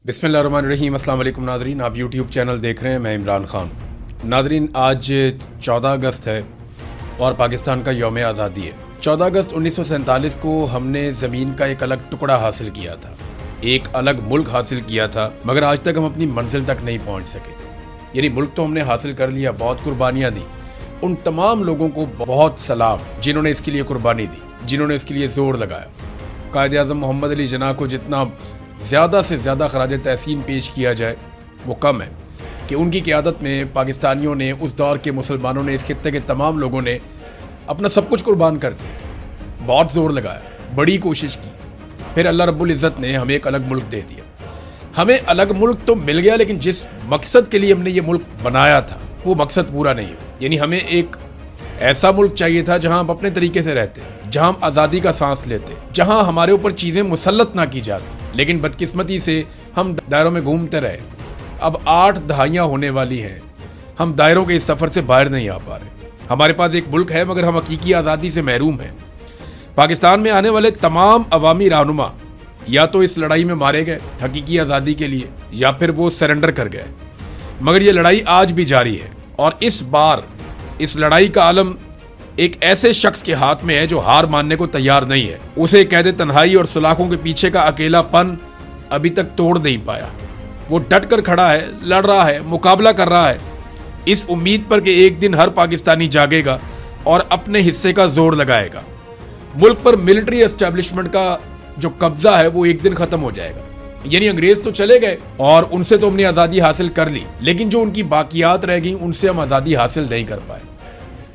बिस्मिल्लाहिर्रहमानिर्रहीम। अस्सलाम वालेकुम नाज़रीन, आप यूट्यूब चैनल देख रहे हैं, मैं इमरान ख़ान। नाज़रीन, आज 14 अगस्त है और पाकिस्तान का यौम आज़ादी है। 14 अगस्त 1947 को हमने ज़मीन का एक अलग टुकड़ा हासिल किया था, एक अलग मुल्क हासिल किया था, मगर आज तक हम अपनी मंजिल तक नहीं पहुँच सके। यानी मुल्क तो हमने हासिल कर लिया, बहुत कुर्बानियाँ दी। उन तमाम लोगों को बहुत सलाम जिन्होंने इसके लिए कुर्बानी दी, जिन्होंने इसके लिए ज़ोर लगाया। कायदे आज़म मोहम्मद अली जिन्ना को जितना ज़्यादा से ज़्यादा खराज तहसीन पेश किया जाए वो कम है कि उनकी क़यादत में पाकिस्तानियों ने, उस दौर के मुसलमानों ने, इस खित्ते के तमाम लोगों ने अपना सब कुछ कुर्बान कर दिया, बहुत ज़ोर लगाया, बड़ी कोशिश की। फिर अल्लाह रब्बुल इज़्ज़त ने हमें एक अलग मुल्क दे दिया। हमें अलग मुल्क तो मिल गया, लेकिन जिस मकसद के लिए हमने ये मुल्क बनाया था वो मकसद पूरा नहीं हुआ। यानी हमें एक ऐसा मुल्क चाहिए था जहाँ हम अपने तरीके से रहते, जहाँ हम आज़ादी का सांस लेते, जहाँ हमारे ऊपर चीज़ें मुसल्लत ना की जाती। लेकिन बदकिस्मती से हम दायरों में घूमते रहे। अब 8 दहाइयाँ होने वाली हैं, हम दायरों के इस सफ़र से बाहर नहीं आ पा रहे। हमारे पास एक मुल्क है मगर हम हकीकी आज़ादी से महरूम हैं। पाकिस्तान में आने वाले तमाम अवामी रहनुमा या तो इस लड़ाई में मारे गए हकीकी आज़ादी के लिए, या फिर वो सरेंडर कर गए। मगर ये लड़ाई आज भी जारी है और इस बार इस लड़ाई का आलम एक ऐसे शख्स के हाथ में है जो हार मानने को तैयार नहीं है। उसे कैद तन्हाई और सलाखों के पीछे का अकेलापन अभी तक तोड़ नहीं पाया। वो डट कर खड़ा है, लड़ रहा है, मुकाबला कर रहा है, इस उम्मीद पर कि एक दिन हर पाकिस्तानी जागेगा और अपने हिस्से का जोर लगाएगा। मुल्क पर मिलिट्री एस्टेब्लिशमेंट का जो कब्जा है वो एक दिन खत्म हो जाएगा। यानी अंग्रेज तो चले गए और उनसे तो हमने आज़ादी हासिल कर ली, लेकिन जो उनकी बाकियात रह गई उनसे हम आज़ादी हासिल नहीं कर पाए।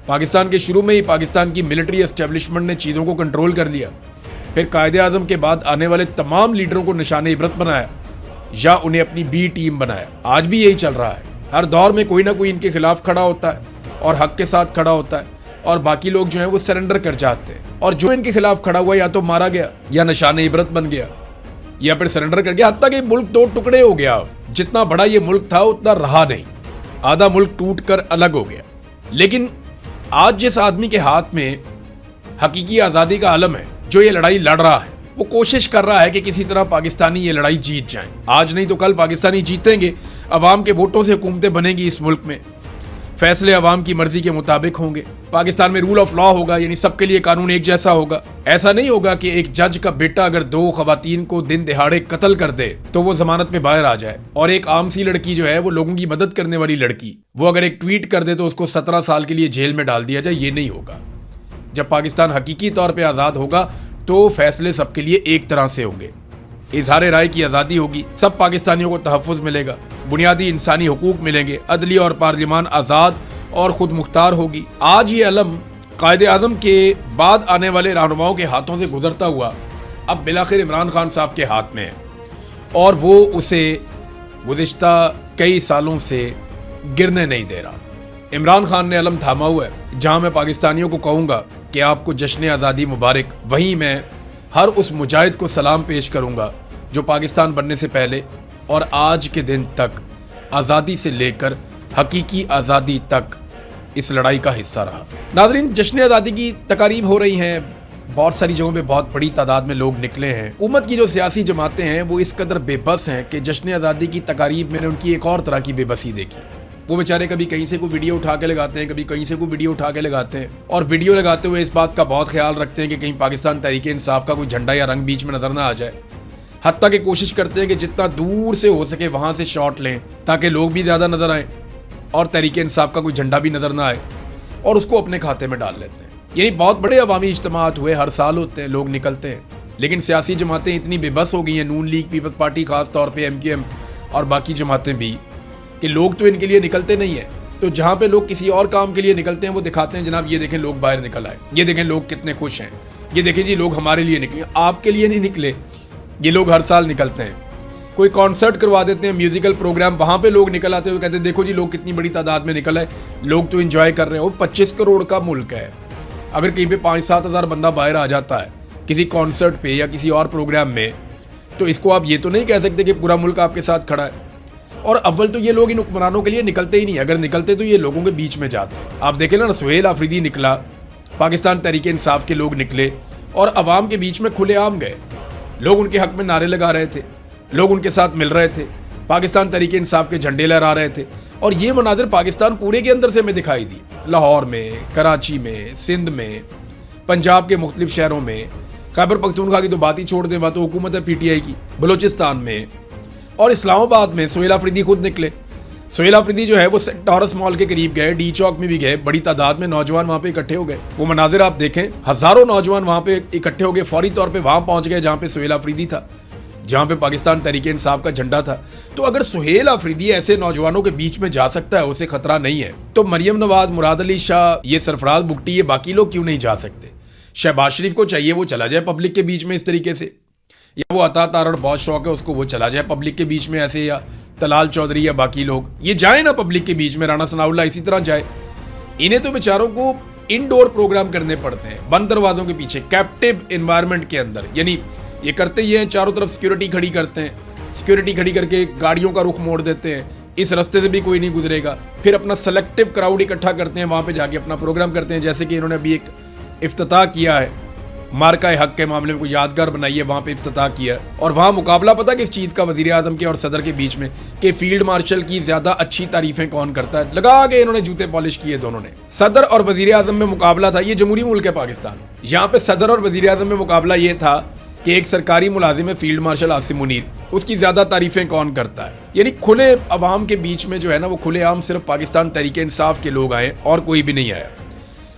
पाकिस्तान के शुरू में ही पाकिस्तान की मिलिट्री एस्टेब्लिशमेंट ने चीज़ों को कंट्रोल कर लिया। फिर कायदे आज़म के बाद आने वाले तमाम लीडरों को निशाने इबरत बनाया या उन्हें अपनी बी टीम बनाया। आज भी यही चल रहा है। हर दौर में कोई ना कोई इनके खिलाफ खड़ा होता है और हक के साथ खड़ा होता है, और बाकी लोग जो हैं वो सरेंडर कर जाते हैं। और जो इनके खिलाफ खड़ा हुआ या तो मारा गया या निशाने इबरत बन गया या फिर सरेंडर कर गया। हत्ता कि मुल्क 2 टुकड़े हो गया। जितना बड़ा ये मुल्क था उतना रहा नहीं, आधा मुल्क टूट कर अलग हो गया। लेकिन आज जिस आदमी के हाथ में हकीकी आज़ादी का आलम है, जो ये लड़ाई लड़ रहा है, वो कोशिश कर रहा है कि किसी तरह पाकिस्तानी ये लड़ाई जीत जाएं। आज नहीं तो कल पाकिस्तानी जीतेंगे। अवाम के वोटों से हुकूमतें बनेंगी इस मुल्क में, फैसले अवाम की मर्जी के मुताबिक होंगे। पाकिस्तान में रूल ऑफ लॉ होगा, यानी सबके लिए कानून एक जैसा होगा। ऐसा नहीं होगा कि एक जज का बेटा अगर 2 खवातीन को दिन दिहाड़े कत्ल कर दे तो वो जमानत में बाहर आ जाए, और एक आम सी लड़की जो है वो लोगों की मदद करने वाली लड़की, वो अगर एक ट्वीट कर दे तो उसको 17 साल के लिए जेल में डाल दिया जाए। ये नहीं होगा। जब पाकिस्तान हकीकी तौर पर आज़ाद होगा तो फैसले सबके लिए एक तरह से होंगे, इजहार राय की आज़ादी होगी, सब पाकिस्तानियों को तहफ़्फ़ुज़ मिलेगा, बुनियादी इंसानी हुकूक मिलेंगे, अदलिया और पार्लियामान आज़ाद और ख़ुद मुख्तार होगी। आज ये अलम कायदे आज़म के बाद आने वाले रहनुमाओं के हाथों से गुजरता हुआ अब बिलाखिर इमरान खान साहब के हाथ में है, और वो उसे गुज़िश्ता कई सालों से गिरने नहीं दे रहा। इमरान खान ने अलम थामा हुआ है। जहाँ मैं पाकिस्तानियों को कहूँगा कि आपको जश्न आज़ादी मुबारक, वहीं मैं हर उस मुजाहिद को सलाम पेश करूँगा जो पाकिस्तान बनने से पहले और आज के दिन तक आज़ादी से लेकर हकीकी आज़ादी तक इस लड़ाई का हिस्सा रहा। नाज़रीन, जश्न आज़ादी की तकारीब हो रही हैं, बहुत सारी जगहों पे बहुत बड़ी तादाद में लोग निकले हैं। उम्मत की जो सियासी जमातें हैं वो इस कदर बेबस हैं कि जश्न आज़ादी की तकारीब मैंने उनकी एक और तरह की बेबसी देखी। वो बेचारे कभी कहीं से कोई वीडियो उठा के लगाते हैं, कभी कहीं से कोई वीडियो उठा के लगाते हैं, और वीडियो लगाते हुए इस बात का बहुत ख्याल रखते हैं कि कहीं पाकिस्तान तहरीक इंसाफ का कोई झंडा या रंग बीच में नज़र ना आ जाए। हत्ता कि कोशिश करते हैं कि जितना दूर से हो सके वहाँ से शॉट लें ताकि लोग भी ज़्यादा नज़र आएँ और तहरीक इंसाफ का कोई झंडा भी नज़र ना आए, और उसको अपने खाते में डाल लेते हैं। यही बहुत बड़े अवामी इज्तिमात हुए, हर साल होते हैं, लोग निकलते हैं, लेकिन सियासी जमातें इतनी बेबस हो गई हैं, नून लीग, पीपल्स पार्टी ख़ास तौर पे, MQM और बाकी जमातें भी, कि लोग तो इनके लिए निकलते नहीं हैं। तो जहाँ पे लोग किसी और काम के लिए निकलते हैं वो दिखाते हैं, जनाब ये देखें लोग बाहर निकल आए, ये देखें लोग कितने खुश हैं, ये देखें जी लोग हमारे लिए निकले। आपके लिए नहीं निकले, ये लोग हर साल निकलते हैं। कोई कॉन्सर्ट करवा देते हैं, म्यूजिकल प्रोग्राम, वहाँ पे लोग निकल आते हैं, कहते हैं देखो जी लोग कितनी बड़ी तादाद में निकल आए, लोग तो एंजॉय कर रहे हैं। वो 25 करोड़ का मुल्क है। अगर कहीं पे 5-7 हज़ार बंदा बाहर आ जाता है किसी कॉन्सर्ट पे या किसी और प्रोग्राम में, तो इसको आप ये तो नहीं कह सकते कि पूरा मुल्क आपके साथ खड़ा है। और अव्वल तो ये लोग इन हुक्मरानों के लिए निकलते ही नहीं, अगर निकलते तो ये लोगों के बीच में जाते हैं। आप देखें ना, सुहेल आफरीदी निकला, पाकिस्तान तहरीक इंसाफ के लोग निकले और अवाम के बीच में खुलेआम गए। लोग उनके हक में नारे लगा रहे थे, لوگ ان کے ساتھ مل رہے تھے, پاکستان تحریک انصاف کے جھنڈے لہرا رہے تھے, اور یہ مناظر پاکستان پورے کے اندر سے ہمیں دکھائی دی, لاہور میں, کراچی میں, سندھ میں, پنجاب کے مختلف شہروں میں, خیبر پختونخوا کی تو بات ہی چھوڑ دیں, بات تو حکومت ہے پی ٹی آئی کی, بلوچستان میں اور اسلام آباد میں. سہیل آفریدی خود نکلے. سہیل آفریدی جو ہے وہ ٹورس مال کے قریب گئے, ڈی چوک میں بھی گئے, بڑی تعداد میں نوجوان وہاں پہ اکٹھے ہو گئے. وہ مناظر آپ دیکھیں, ہزاروں نوجوان وہاں پہ اکٹھے ہو گئے, فوری طور پہ وہاں پہنچ گئے جہاں پہ سہیل آفریدی تھا, جہاں پہ پاکستان تحریک انصاف کا جھنڈا تھا. تو اگر سہیل آفریدی ایسے نوجوانوں کے بیچ میں جا سکتا ہے, اسے خطرہ نہیں ہے, تو مریم نواز, مراد علی شاہ, یہ سرفراز بگٹی, یہ باقی لوگ کیوں نہیں جا سکتے؟ شہباز شریف کو چاہیے وہ چلا جائے پبلک کے بیچ میں اس طریقے سے, یا وہ عطا تارڑ بہت شوق ہے اس کو, وہ چلا جائے پبلک کے بیچ میں ایسے, یا طلال چودھری یا باقی لوگ یہ جائیں نا پبلک کے بیچ میں, رانا ثناء اللہ اسی طرح جائے. انہیں تو بیچاروں کو انڈور پروگرام کرنے پڑتے ہیں بند دروازوں کے پیچھے, کیپٹیو انوائرمنٹ کے اندر. یعنی یہ کرتے یہ ہیں, چاروں طرف سیکیورٹی کھڑی کرتے ہیں, سیکیورٹی کھڑی کر کے گاڑیوں کا رخ موڑ دیتے ہیں, اس راستے سے بھی کوئی نہیں گزرے گا, پھر اپنا سلیکٹیو کراؤڈ اکٹھا کرتے ہیں, وہاں پہ جا کے اپنا پروگرام کرتے ہیں. جیسے کہ انہوں نے ابھی ایک افتتاح کیا ہے, مارکہ حق کے معاملے میں کوئی یادگار بنائی ہے, وہاں پہ افتتاح کیا, اور وہاں مقابلہ پتہ کس چیز کا, وزیر اعظم کے اور صدر کے بیچ میں, کہ فیلڈ مارشل کی زیادہ اچھی تعریفیں کون کرتا ہے. لگا کے انہوں نے جوتے پالش کیے دونوں نے. صدر اور وزیر اعظم میں مقابلہ تھا, یہ جمہوری ملک ہے پاکستان, یہاں پہ صدر اور وزیر اعظم میں مقابلہ یہ تھا کہ ایک سرکاری ملازم ہے فیلڈ مارشل عاصم منیر, اس کی زیادہ تعریفیں کون کرتا ہے. یعنی کھلے عوام کے بیچ میں جو ہے نا, وہ کھلے عام صرف پاکستان تحریک انصاف کے لوگ آئے اور کوئی بھی نہیں آیا.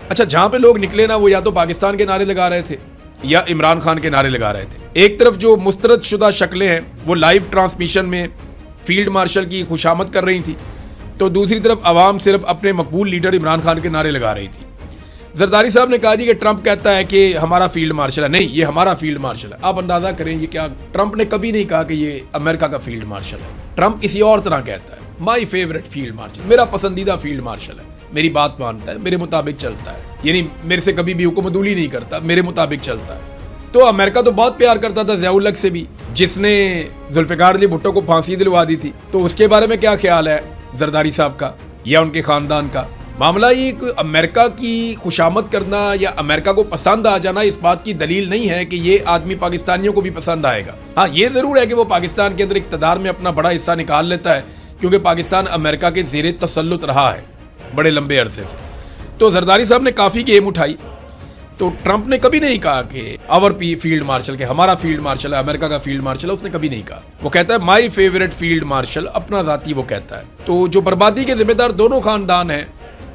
اچھا, جہاں پہ لوگ نکلے نا, وہ یا تو پاکستان کے نعرے لگا رہے تھے یا عمران خان کے نعرے لگا رہے تھے. ایک طرف جو مسترد شدہ شکلیں ہیں وہ لائیو ٹرانسمیشن میں فیلڈ مارشل کی خوشامد کر رہی تھی, تو دوسری طرف عوام صرف اپنے مقبول لیڈر عمران خان کے نعرے لگا رہی تھی. زرداری صاحب نے کہا جی کہ ٹرمپ کہتا ہے کہ ہمارا فیلڈ مارشل ہے. نہیں, یہ ہمارا فیلڈ مارشل ہے. آپ اندازہ کریں یہ کیا, ٹرمپ نے کبھی نہیں کہا کہ یہ امریکہ کا فیلڈ مارشل ہے. ٹرمپ کسی اور طرح کہتا ہے, مائی فیوریٹ فیلڈ مارشل, میرا پسندیدہ فیلڈ مارشل ہے, میری بات مانتا ہے, میرے مطابق چلتا ہے, یعنی میرے سے کبھی بھی حکم عدولی نہیں کرتا, میرے مطابق چلتا ہے. تو امریکہ تو بہت پیار کرتا تھا ضیاء الحق سے بھی, جس نے ذوالفقار علی بھٹو کو پھانسی دلوا دی تھی. تو اس کے بارے میں کیا خیال ہے زرداری صاحب کا یا ان کے خاندان کا؟ معاملہ یہ کہ امریکہ کی خوشامد کرنا یا امریکہ کو پسند آ جانا اس بات کی دلیل نہیں ہے کہ یہ آدمی پاکستانیوں کو بھی پسند آئے گا. ہاں, یہ ضرور ہے کہ وہ پاکستان کے اندر اقتدار میں اپنا بڑا حصہ نکال لیتا ہے, کیونکہ پاکستان امریکہ کے زیر تسلط رہا ہے بڑے لمبے عرصے سے. تو زرداری صاحب نے کافی گیم اٹھائی. تو ٹرمپ نے کبھی نہیں کہا کہ اور فیلڈ مارشل, کہ ہمارا فیلڈ مارشل ہے, امریکہ کا فیلڈ مارشل ہے, اس نے کبھی نہیں کہا. وہ کہتا ہے مائی فیوریٹ فیلڈ مارشل, اپنا ذاتی وہ کہتا ہے. تو جو بربادی کے ذمہ دار دونوں خاندان ہیں,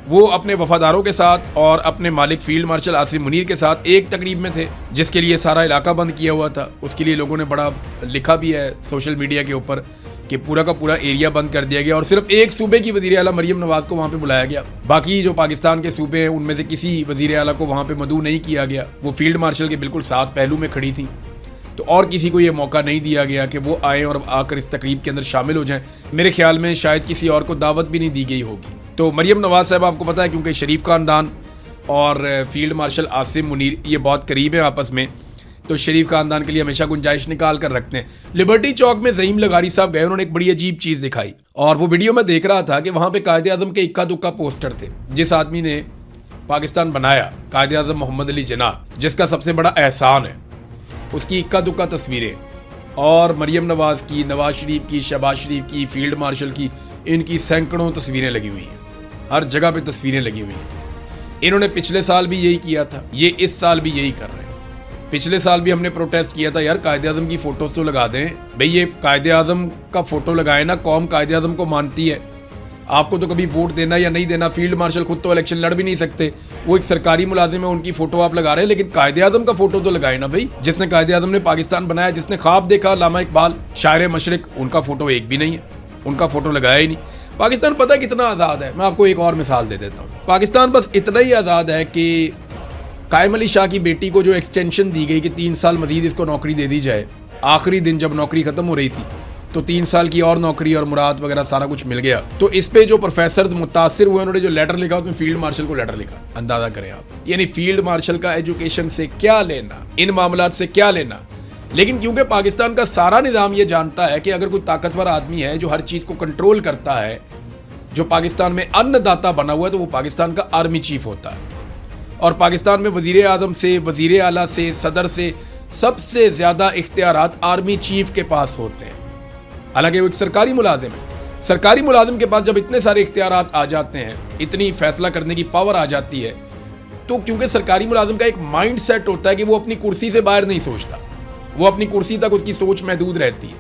وہ اپنے وفاداروں کے ساتھ اور اپنے مالک فیلڈ مارشل عاصم منیر کے ساتھ ایک تقریب میں تھے, جس کے لیے سارا علاقہ بند کیا ہوا تھا. اس کے لیے لوگوں نے بڑا لکھا بھی ہے سوشل میڈیا کے اوپر کہ پورا کا پورا ایریا بند کر دیا گیا, اور صرف ایک صوبے کی وزیر اعلیٰ مریم نواز کو وہاں پہ بلایا گیا. باقی جو پاکستان کے صوبے ہیں ان میں سے کسی وزیر اعلیٰ کو وہاں پہ مدعو نہیں کیا گیا. وہ فیلڈ مارشل کے بالکل ساتھ پہلو میں کھڑی تھی, تو اور کسی کو یہ موقع نہیں دیا گیا کہ وہ آئیں اور آ کر اس تقریب کے اندر شامل ہو جائیں. میرے خیال میں شاید کسی اور کو دعوت بھی نہیں دی گئی ہوگی. تو مریم نواز صاحب, آپ کو پتہ ہے کیونکہ شریف خاندان اور فیلڈ مارشل عاصم منیر یہ بہت قریب ہیں آپس میں, تو شریف خاندان کے لیے ہمیشہ گنجائش نکال کر رکھتے ہیں. لبرٹی چوک میں زعیم لغاری صاحب گئے, انہوں نے ایک بڑی عجیب چیز دکھائی, اور وہ ویڈیو میں دیکھ رہا تھا کہ وہاں پہ قائد اعظم کے اکا دکا پوسٹر تھے. جس آدمی نے پاکستان بنایا, قائد اعظم محمد علی جناح, جس کا سب سے بڑا احسان ہے, اس کی اکا دکا تصویریں, اور مریم نواز کی, نواز شریف کی, شہباز شریف کی, فیلڈ مارشل کی, ان کی سینکڑوں تصویریں لگی ہوئی ہیں, ہر جگہ پہ تصویریں لگی ہوئی ہیں. انہوں نے پچھلے سال بھی یہی کیا تھا, یہ اس سال بھی یہی کر رہے ہیں. پچھلے سال بھی ہم نے پروٹیسٹ کیا تھا, یار قائد اعظم کی فوٹوز تو لگا دیں بھئی, یہ قائد اعظم کا فوٹو لگائے نا, قوم قائد اعظم کو مانتی ہے. آپ کو تو کبھی ووٹ دینا یا نہیں دینا, فیلڈ مارشل خود تو الیکشن لڑ بھی نہیں سکتے, وہ ایک سرکاری ملازم ہے, ان کی فوٹو آپ لگا رہے ہیں, لیکن قائد اعظم کا فوٹو تو لگائے نا بھائی. جس نے قائد اعظم نے پاکستان بنایا, جس نے خواب دیکھا, علامہ اقبال شاعر مشرق, ان کا فوٹو ایک بھی نہیں ہے, ان کا فوٹو لگایا ہی نہیں. پاکستان پتہ کتنا آزاد ہے, میں آپ کو ایک اور مثال دے دیتا ہوں. پاکستان بس اتنا ہی آزاد ہے کہ قائم علی شاہ کی بیٹی کو جو ایکسٹینشن دی گئی کہ 3 سال مزید اس کو نوکری دے دی جائے, آخری دن جب نوکری ختم ہو رہی تھی تو 3 سال کی اور نوکری اور مراد وغیرہ سارا کچھ مل گیا. تو اس پہ جو پروفیسرز متاثر ہوئے, انہوں نے جو لیٹر لکھا, اس میں فیلڈ مارشل کو لیٹر لکھا. اندازہ کریں آپ, یعنی فیلڈ مارشل کا ایجوکیشن سے کیا لینا, ان معاملات سے کیا لینا. لیکن کیونکہ پاکستان کا سارا نظام یہ جانتا ہے کہ اگر کوئی طاقتور آدمی ہے جو ہر چیز کو کنٹرول کرتا ہے, جو پاکستان میں ان داتا بنا ہوا ہے, تو وہ پاکستان کا آرمی چیف ہوتا ہے. اور پاکستان میں وزیر اعظم سے, وزیر اعلیٰ سے, صدر سے سب سے زیادہ اختیارات آرمی چیف کے پاس ہوتے ہیں. हालांकि वो एक सरकारी मुलाजिम है। सरकारी मुलाजिम के पास जब इतने सारे इख्तियारात आ जाते हैं, इतनी फैसला करने की पावर आ जाती है, तो क्योंकि सरकारी मुलाजिम का एक माइंड सेट होता है कि वो अपनी कुर्सी से बाहर नहीं सोचता, वो अपनी कुर्सी तक उसकी सोच महदूद रहती है,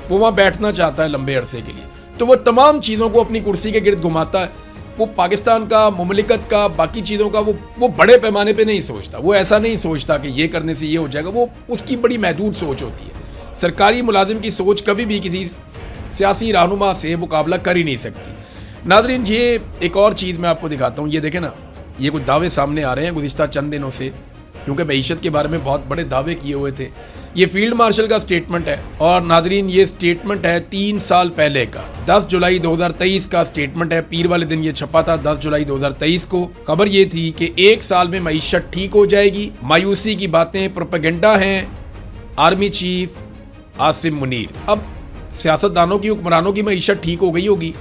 वो वहाँ बैठना चाहता है लंबे अरसे के लिए, तो वो तमाम चीज़ों को अपनी कुर्सी के गिर्द घुमाता है। वो पाकिस्तान का, मुमलिकत का, बाकी चीज़ों का वो बड़े पैमाने पे नहीं सोचता, वो ऐसा नहीं सोचता कि ये करने से ये हो जाएगा, वो उसकी बड़ी महदूद सोच होती है। सरकारी मुलाजिम की सोच कभी भी किसी सियासी रहनुमा से मुकाबला कर ही नहीं सकती। नाज़रीन, ये एक और चीज़ मैं आपको दिखाता हूँ, ये देखें ना, ये कुछ दावे सामने आ रहे हैं गुज़िश्ता चंद दिनों से, क्योंकि मईशत के बारे में बहुत बड़े दावे किए हुए थे। ये फील्ड मार्शल का स्टेटमेंट है, और नाज़रीन ये स्टेटमेंट है 3 साल पहले का, 10 जुलाई 2023 का स्टेटमेंट है। पीर वाले दिन ये छपा था 10 जुलाई 2023 को। खबर ये थी कि 1 साल में मईशत ठीक हो जाएगी, मायूसी की बातें, प्रोपेगेंडा हैं। Army chief Asim Munir. अब सियासतदानों की, हुक्मरानों की मईशत ठीक हो गई होगी,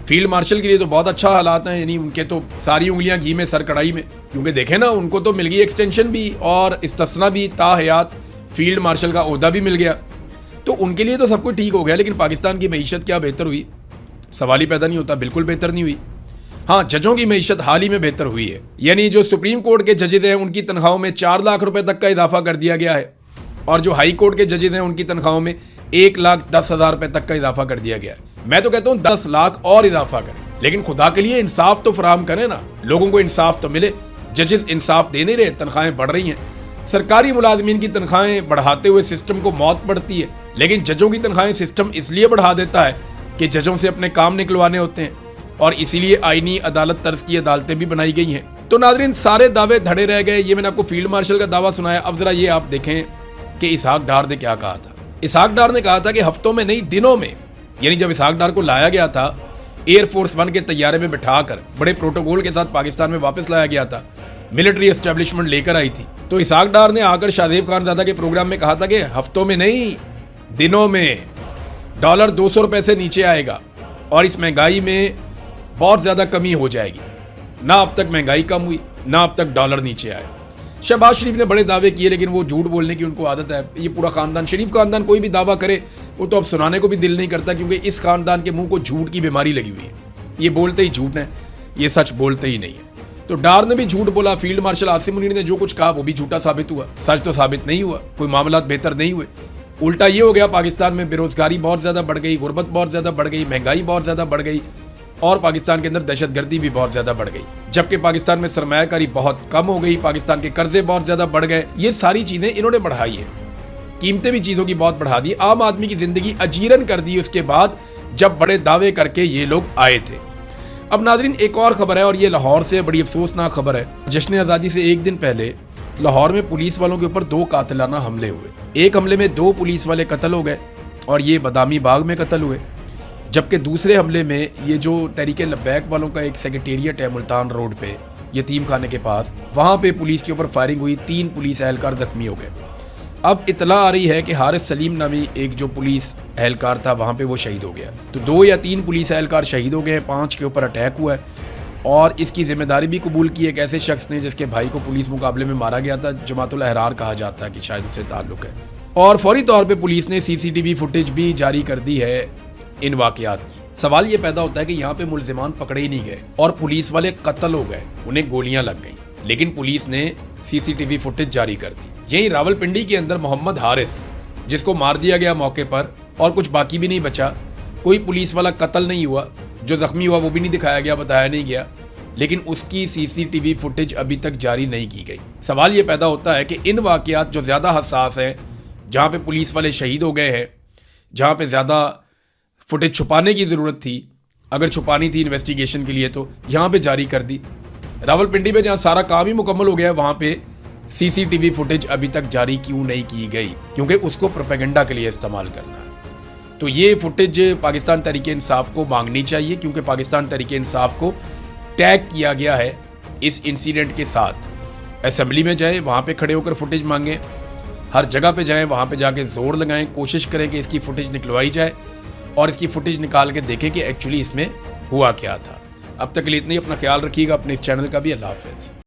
फील्ड मार्शल के लिए तो बहुत अच्छा हालात हैं, यानी उनके तो सारी उंगलियां घी में सर कढ़ाई में, क्योंकि देखें ना, उनको तो मिल गई एक्सटेंशन भी और इस्तिस्ना भी, ताहयात फील्ड मार्शल का ओहदा भी मिल गया, तो उनके लिए तो सब कुछ ठीक हो गया। लेकिन पाकिस्तान की मईशत क्या बेहतर हुई? सवाल ही पैदा नहीं होता, बिल्कुल बेहतर नहीं हुई। हाँ, जजों की मईशत हाल ही में बेहतर हुई है, यानी जो सुप्रीम कोर्ट के जजेज हैं उनकी तनख्वाहों में 4 लाख रुपए तक का इजाफा कर दिया गया है, और जो हाई कोर्ट के जजेज हैं उनकी तनख्वाहों में 1,10,000 रुपए तक का इजाफा कर दिया गया है। मैं तो कहता हूँ 10 लाख और इजाफा करें, लेकिन खुदा के लिए इंसाफ तो फराहम करें ना, लोगों को इंसाफ तो मिले। जजेस इंसाफ दे नहीं रहे, तनख्वाहें बढ़ रही हैं। सरकारी मुलाजमीन की तनख्वाहें बढ़ाते हुए सिस्टम को मौत पड़ती है, लेकिन जजों की तनख्वाहें सिस्टम इसलिए बढ़ा देता है कि जजों से अपने काम निकलवाने होते हैं, और इसीलिए आईनी अदालत तर्ज की अदालतें भी बनाई गई हैं। तो नाज़रीन, सारे दावे धड़े रह गए। ये मैंने आपको फील्ड मार्शल का दावा सुनाया। अब जरा ये आप देखें कि इसहाक डार ने क्या कहा था। इसहाक डार ने कहा था कि हफ्तों में नहीं, दिनों में, यानी जब इसहाक डार को लाया गया था एयरफोर्स 1 के तैयारे में बिठाकर बड़े प्रोटोकॉल के साथ पाकिस्तान में वापस लाया गया था, मिलिट्री एस्टेब्लिशमेंट लेकर आई थी, तो इसहाक डार ने आकर शाहजेब खानजादा के प्रोग्राम में कहा था कि हफ्तों में नहीं, दिनों में डॉलर 200 रुपए से नीचे आएगा और इस महंगाई में बहुत ज़्यादा कमी हो जाएगी। ना अब तक महंगाई कम हुई, ना अब तक डॉलर नीचे आया। शहबाज शरीफ ने बड़े दावे किए, लेकिन वो झूठ बोलने की उनको आदत है। ये पूरा खानदान, शरीफ खानदान, कोई भी दावा करे वो तो अब सुनाने को भी दिल नहीं करता, क्योंकि इस खानदान के मुंह को झूठ की बीमारी लगी हुई है। ये बोलते ही झूठ है, ये सच बोलते ही नहीं है। तो डार ने भी झूठ बोला, फील्ड मार्शल आसिम मुनीर ने जो कुछ कहा वो भी झूठा साबित हुआ, सच तो साबित नहीं हुआ, कोई मामला बेहतर नहीं हुए। उल्टा ये हो गया, पाकिस्तान में बेरोजगारी बहुत ज़्यादा बढ़ गई, गुर्बत बहुत ज़्यादा बढ़ गई, महंगाई बहुत ज़्यादा बढ़ गई, और पाकिस्तान के अंदर दहशतगर्दी भी बहुत ज़्यादा बढ़ गई, जबकि पाकिस्तान में सरमायाकारी बहुत कम हो गई, पाकिस्तान के कर्जे बहुत ज़्यादा बढ़ गए। ये सारी चीज़ें इन्होंने बढ़ाई है, कीमतें भी चीज़ों की बहुत बढ़ा दी, आम आदमी की ज़िंदगी अजीरन कर दी उसके बाद, जब बड़े दावे करके ये लोग आए थे। अब नाज़रीन, एक और ख़बर है, और ये लाहौर से बड़ी अफसोसनाक खबर है। जश्न आज़ादी से एक दिन पहले लाहौर में पुलिस वालों के ऊपर 2 कातिलाना हमले हुए। एक हमले में 2 पुलिस वाले कत्ल हो गए, और ये बदामी बाग में कत्ल हुए, जबकि दूसरे हमले में ये जो तहरीक लब्बैक वालों का एक सेक्रेटेरिएट है मुल्तान रोड पे, यतीम खाने के पास, वहाँ पे पुलिस के ऊपर फायरिंग हुई, 3 पुलिस एहलकार जख्मी हो गए। अब इतला आ रही है कि हारिस सलीम नामी एक जो पुलिस एहलकार था वहाँ पे वो शहीद हो गया। तो 2 या 3 पुलिस एहलकार शहीद हो गए, 5 के ऊपर अटैक हुआ है, और इसकी जिम्मेदारी भी कबूल की एक ऐसे शख्स ने जिसके भाई को पुलिस मुकाबले में मारा गया था, जमातुल अहरार कहा जाता है कि शायद उससे ताल्लुक़ है। और फौरी तौर पर पुलिस ने CCTV फुटेज भी जारी कर दी है इन वाक़यात की। सवाल ये पैदा होता है कि यहाँ पे मुल्ज़िमान पकड़े ही नहीं गए और पुलिस वाले कत्ल हो गए, उन्हें गोलियां लग गईं, लेकिन पुलिस ने CCTV फुटेज जारी कर दी। यहीं रावलपिंडी के अंदर मोहम्मद हारिस, जिसको मार दिया गया मौके पर और कुछ बाकी भी नहीं बचा, कोई पुलिस वाला कत्ल नहीं हुआ, जो ज़ख्मी हुआ वो भी नहीं दिखाया गया, बताया नहीं गया, लेकिन उसकी CCTV फुटेज अभी तक जारी नहीं की गई। सवाल ये पैदा होता है कि इन वाक़यात जो ज़्यादा हसास हैं, जहाँ पे पुलिस वाले शहीद हो गए हैं, जहाँ पे ज़्यादा फुटेज छुपाने की ज़रूरत थी, अगर छुपानी थी इन्वेस्टिगेशन के लिए, तो यहाँ पे जारी कर दी। रावलपिंडी में जहाँ सारा काम ही मुकम्मल हो गया है, वहाँ पे CCTV फुटेज अभी तक जारी क्यों नहीं की गई? क्योंकि उसको प्रोपेगेंडा के लिए इस्तेमाल करना है। तो ये फुटेज पाकिस्तान तहरीक इंसाफ को मांगनी चाहिए, क्योंकि पाकिस्तान तहरीक इंसाफ को टैग किया गया है इस इंसिडेंट के साथ। असेंबली में जाएँ, वहाँ पर खड़े होकर फुटेज मांगें, हर जगह पर जाएँ, वहाँ पर जाके जोर लगाएँ, कोशिश करें कि इसकी फुटेज निकलवाई जाए, और इसकी फुटेज निकाल के देखें कि एक्चुअली इसमें हुआ क्या था। अब तक के लिए इतना ही, अपना ख्याल रखिएगा, अपने इस चैनल का भी। अल्लाह हाफ़िज़।